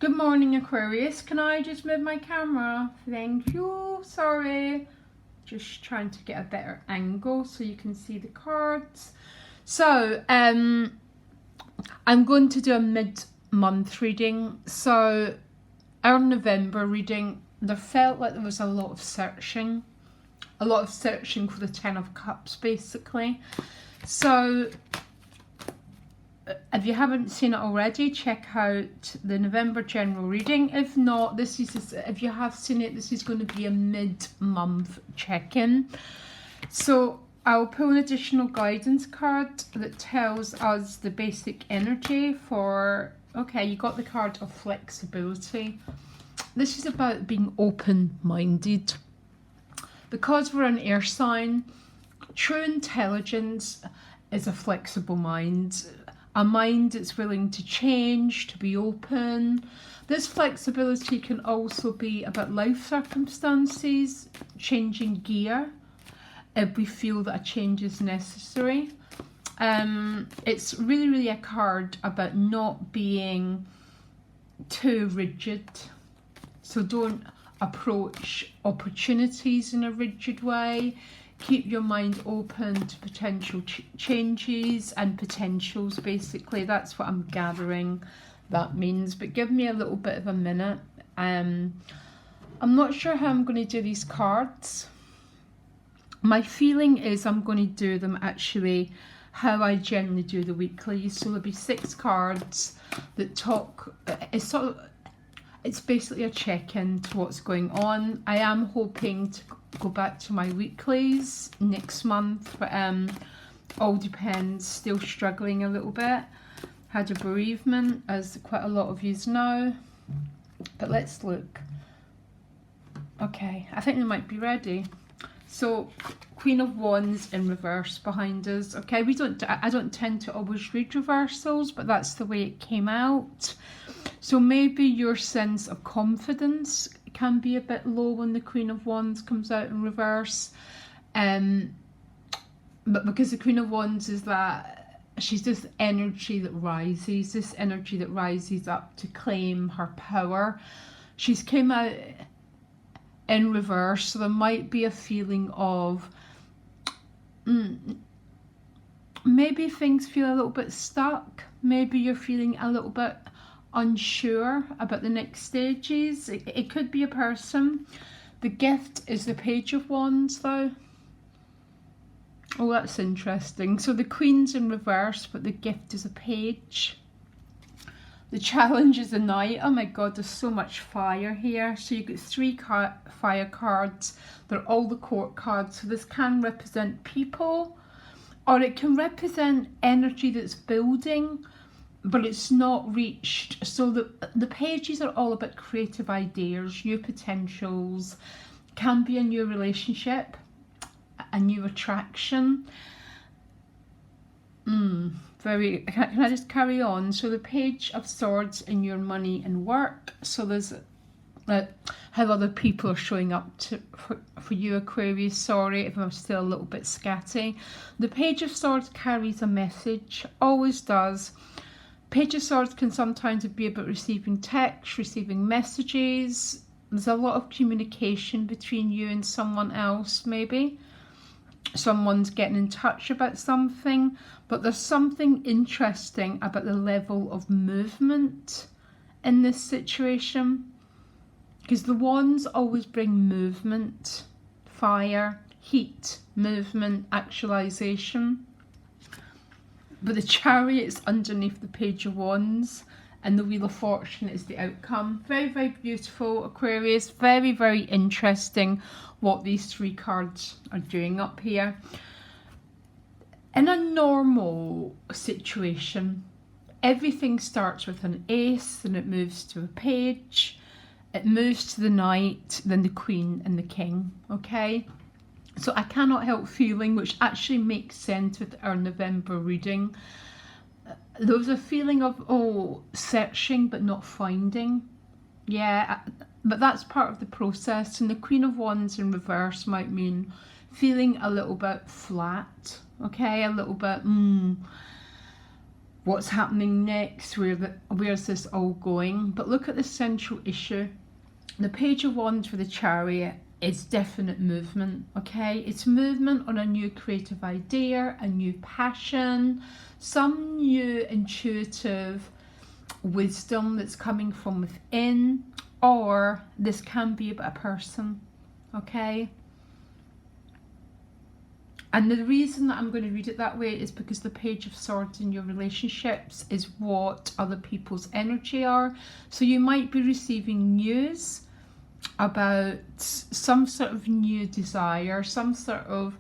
Good morning, Aquarius. Can I just move my camera? Thank you. Sorry. Just trying to get a better angle so you can see the cards. So, I'm going to do a mid-month reading. So, our November reading, there felt like there was a lot of searching. A lot of searching for the Ten of Cups, basically. So, if you haven't seen it already, check out the November general reading. If not, if you have seen it, this is going to be a mid-month check-in. So I'll pull an additional guidance card that tells us the basic energy for, okay, you got the card of flexibility. This is about being open-minded. Because we're an air sign, true intelligence is a flexible mind. A mind that's willing to change, to be open. This flexibility can also be about life circumstances, changing gear if we feel that a change is necessary. It's really a card about not being too rigid. So don't approach opportunities in a rigid way. Keep your mind open to potential changes and potentials, basically. That's what I'm gathering that means. But give me a little bit of a minute. I'm not sure how I'm going to do these cards. My feeling is I'm going to do them actually how I generally do the weeklies. So there'll be 6 cards that talk. It's basically a check-in to what's going on. I am hoping to go back to my weeklies next month, but all depends. Still struggling a little bit. Had a bereavement, as quite a lot of yous know. But let's look. Okay, I think we might be ready. So, Queen of Wands in reverse behind us. Okay, I don't tend to always read reversals, but that's the way it came out. So maybe your sense of confidence can be a bit low when the Queen of Wands comes out in reverse. But because the Queen of Wands is that, she's this energy that rises, this energy that rises up to claim her power. She's came out in reverse, so there might be a feeling of maybe things feel a little bit stuck. Maybe you're feeling a little bit unsure about the next stages. It could be a person. The gift is the Page of Wands though. Oh, that's interesting. So the Queen's in reverse, but the gift is a page. The challenge is a knight. Oh my god, there's so much fire here. So you've got 3 fire cards. They're all the court cards. So this can represent people, or it can represent energy that's building, but it's not reached. So the pages are all about creative ideas, new potentials. Can be a new relationship, a new attraction. Can I just carry on? So the Page of Swords in your money and work. So there's how other people are showing up for you, Aquarius. Sorry if I'm still a little bit scatty. The Page of Swords carries a message, always does. Page of Swords can sometimes be about receiving text, receiving messages. There's a lot of communication between you and someone else, maybe. Someone's getting in touch about something, but there's something interesting about the level of movement in this situation. Because the wands always bring movement, fire, heat, movement, actualization. But the Chariot's underneath the Page of Wands, and the Wheel of Fortune is the outcome. Very beautiful, Aquarius. Very interesting what these 3 cards are doing up here. In a normal situation, everything starts with an ace, then it moves to a page, it moves to the knight, then the queen and the king, okay? So I cannot help feeling, which actually makes sense with our November reading, there was a feeling of, searching but not finding. Yeah, but that's part of the process. And the Queen of Wands in reverse might mean feeling a little bit flat, okay? A little bit, what's happening next, where's this all going. But look at the central issue. The Page of Wands for the Chariot is definite movement, okay? It's movement on a new creative idea, a new passion, some new intuitive wisdom that's coming from within, or this can be about a person, okay? And the reason that I'm going to read it that way is because the Page of Swords in your relationships is what other people's energy are. So you might be receiving news about some sort of new desire, some sort of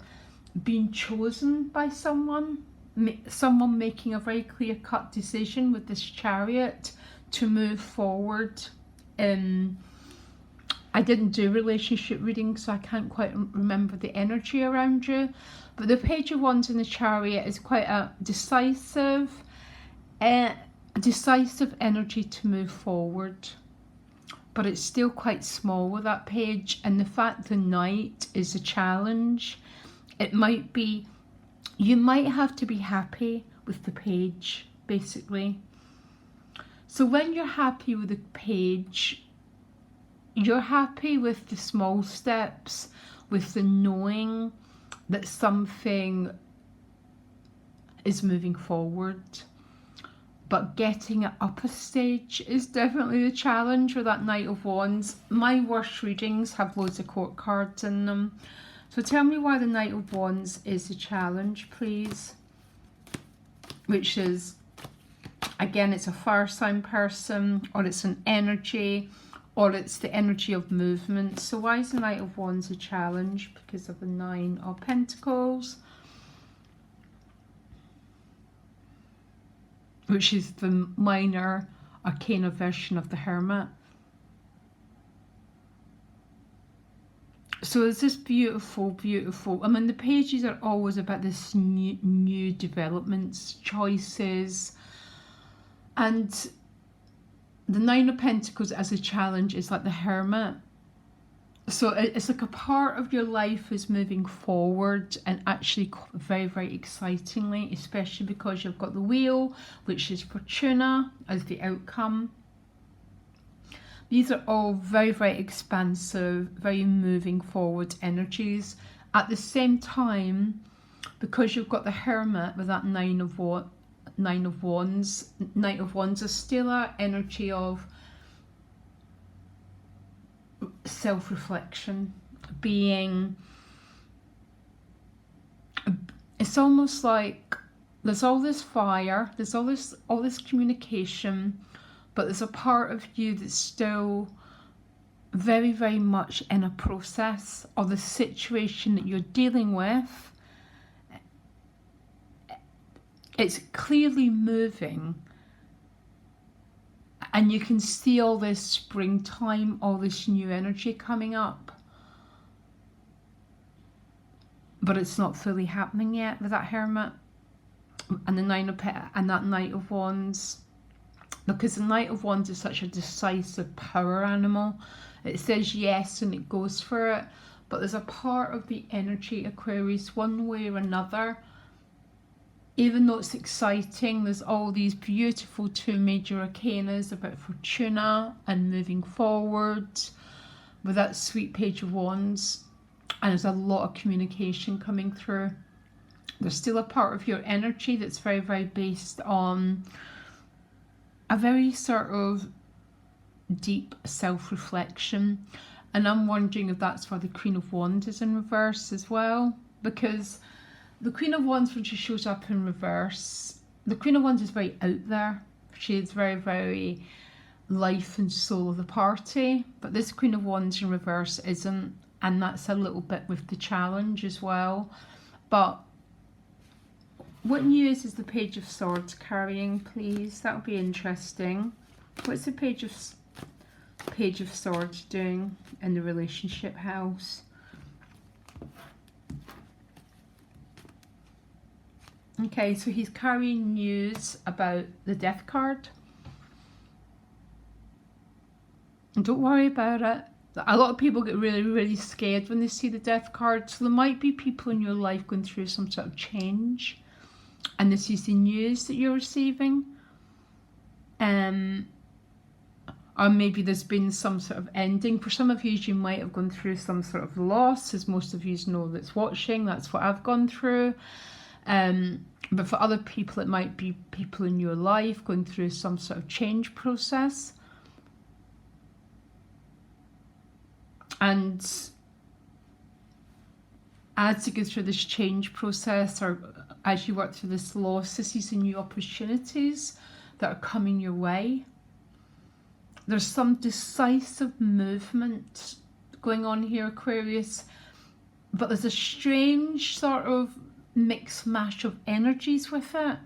being chosen by someone making a very clear-cut decision with this Chariot to move forward. I didn't do relationship readings, so I can't quite remember the energy around you. But the Page of Wands in the Chariot is quite a decisive energy to move forward. But it's still quite small with that page. And the fact the Knight is a challenge, it might be, you might have to be happy with the page, basically. So when you're happy with the page, you're happy with the small steps, with the knowing that something is moving forward. But getting it up a stage is definitely the challenge with that Knight of Wands. My worst readings have loads of court cards in them. So tell me why the Knight of Wands is a challenge, please. Which is, again, it's a fire sign person, or it's an energy, or it's the energy of movement. So why is the Knight of Wands a challenge? Because of the Nine of Pentacles, which is the minor arcana version of the Hermit. So it's this beautiful, I mean, the pages are always about this new developments, choices. And the Nine of Pentacles as a challenge is like the Hermit. So it's like a part of your life is moving forward, and actually very, very excitingly, especially because you've got the Wheel, which is Fortuna as the outcome. These are all very, very expansive, very moving forward energies. At the same time, because you've got the Hermit with that Nine of Wands, Knight of Wands is still an energy of self-reflection, being, it's almost like there's all this fire, there's all this communication, but there's a part of you that's still very, very much in a process, or the situation that you're dealing with, it's clearly moving. And you can see all this springtime, all this new energy coming up. But it's not fully happening yet with that Hermit and the that Knight of Wands. Because the Knight of Wands is such a decisive power animal. It says yes and it goes for it. But there's a part of the energy, Aquarius, one way or another, even though it's exciting, there's all these beautiful two major arcanas about Fortuna and moving forward with that sweet Page of Wands, and there's a lot of communication coming through. There's still a part of your energy that's very, very based on a very sort of deep self-reflection, and I'm wondering if that's why the Queen of Wands is in reverse as well, because the Queen of Wands, when she shows up in reverse, the Queen of Wands is very out there. She is very, very life and soul of the party. But this Queen of Wands in reverse isn't. And that's a little bit with the challenge as well. But what news is the Page of Swords carrying, please? That would be interesting. What's the Page of Swords doing in the relationship house? Okay, so he's carrying news about the Death card. And don't worry about it. A lot of people get really, really scared when they see the Death card. So there might be people in your life going through some sort of change. and this is the news that you're receiving. Or maybe there's been some sort of ending. For some of you might have gone through some sort of loss, as most of you know that's watching. That's what I've gone through. But for other people, it might be people in your life going through some sort of change process. And as you go through this change process, or as you work through this loss, this is the new opportunities that are coming your way. There's some decisive movement going on here, Aquarius, but there's a strange sort of mix mash of energies with it.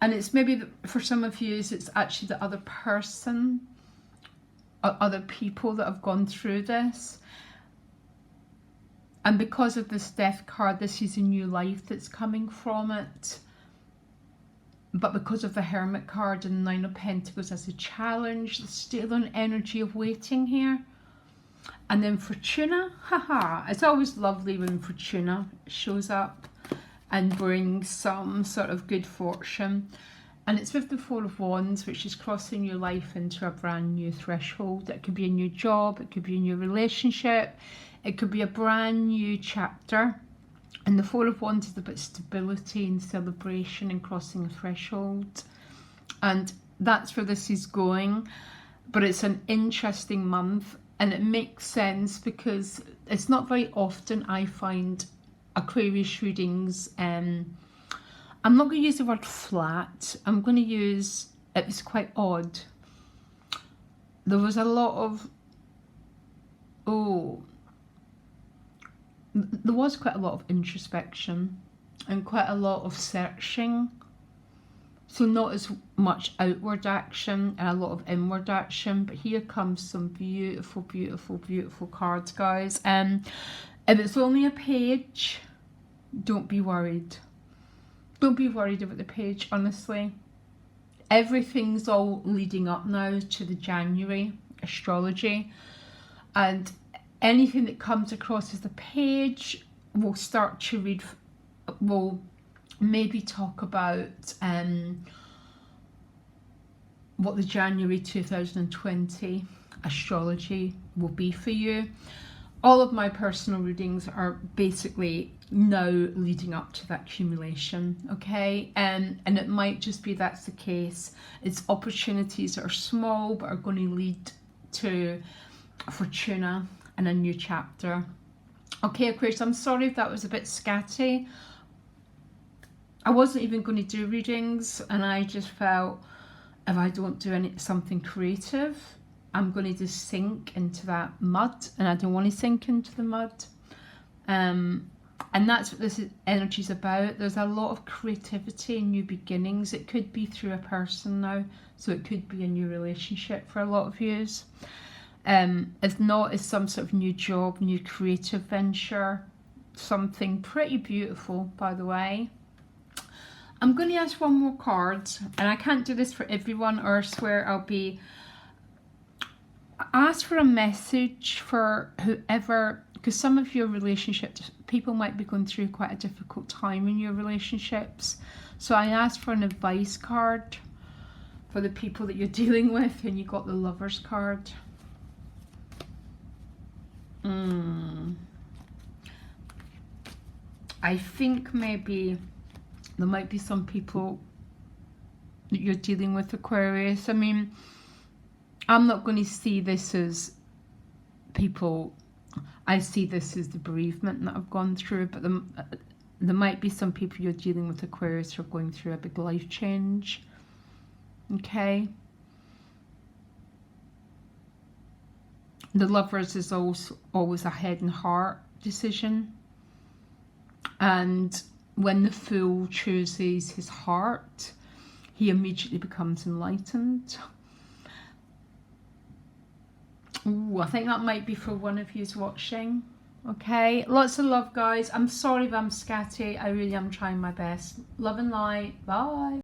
And it's maybe, for some of you, it's actually the other person or other people that have gone through this. And because of this Death card, this is a new life that's coming from it. But because of the Hermit card and the Nine of Pentacles as a challenge, there's still an energy of waiting here. And then Fortuna, haha, it's always lovely when Fortuna shows up and brings some sort of good fortune. And it's with the Four of Wands, which is crossing your life into a brand new threshold. It could be a new job, it could be a new relationship, it could be a brand new chapter. And the Four of Wands is about stability and celebration and crossing a threshold. And that's where this is going. But it's an interesting month. And it makes sense because it's not very often I find Aquarius readings. I'm not going to use the word flat. I'm going to use, it was quite odd. There was a lot of, there was quite a lot of introspection and quite a lot of searching. So not as much outward action and a lot of inward action. But here comes some beautiful, beautiful, beautiful cards, guys. If it's only a page, don't be worried. Don't be worried about the page, honestly. Everything's all leading up now to the January astrology. And anything that comes across as a page, we'll start to read, we'll maybe talk about what the January 2020 astrology will be for you. All of my personal readings are basically now leading up to that accumulation, okay? And it might just be that's the case. It's opportunities that are small but are going to lead to Fortuna and a new chapter. Okay, Aquarius, I'm sorry if that was a bit scatty. I wasn't even going to do readings, and I just felt if I don't do something creative, I'm going to just sink into that mud, and I don't want to sink into the mud. And that's what this energy is about. There's a lot of creativity and new beginnings. It could be through a person now, so it could be a new relationship for a lot of you. If not, it's some sort of new job, new creative venture, something pretty beautiful, by the way. I'm going to ask one more card, and I can't do this for everyone, or I swear I'll be... Ask for a message for whoever, because some of your relationships, people might be going through quite a difficult time in your relationships. So I asked for an advice card for the people that you're dealing with, and you got the Lovers card. I think maybe there might be some people that you're dealing with, Aquarius. I mean, I'm not going to see this as people, I see this as the bereavement that I've gone through, but there might be some people you're dealing with, Aquarius, who are going through a big life change. Okay. The Lovers is also always a head and heart decision. And when the Fool chooses his heart, he immediately becomes enlightened. Ooh, I think that might be for one of you watching. Okay, lots of love, guys. I'm sorry if I'm scatty. I really am trying my best. Love and light. Bye.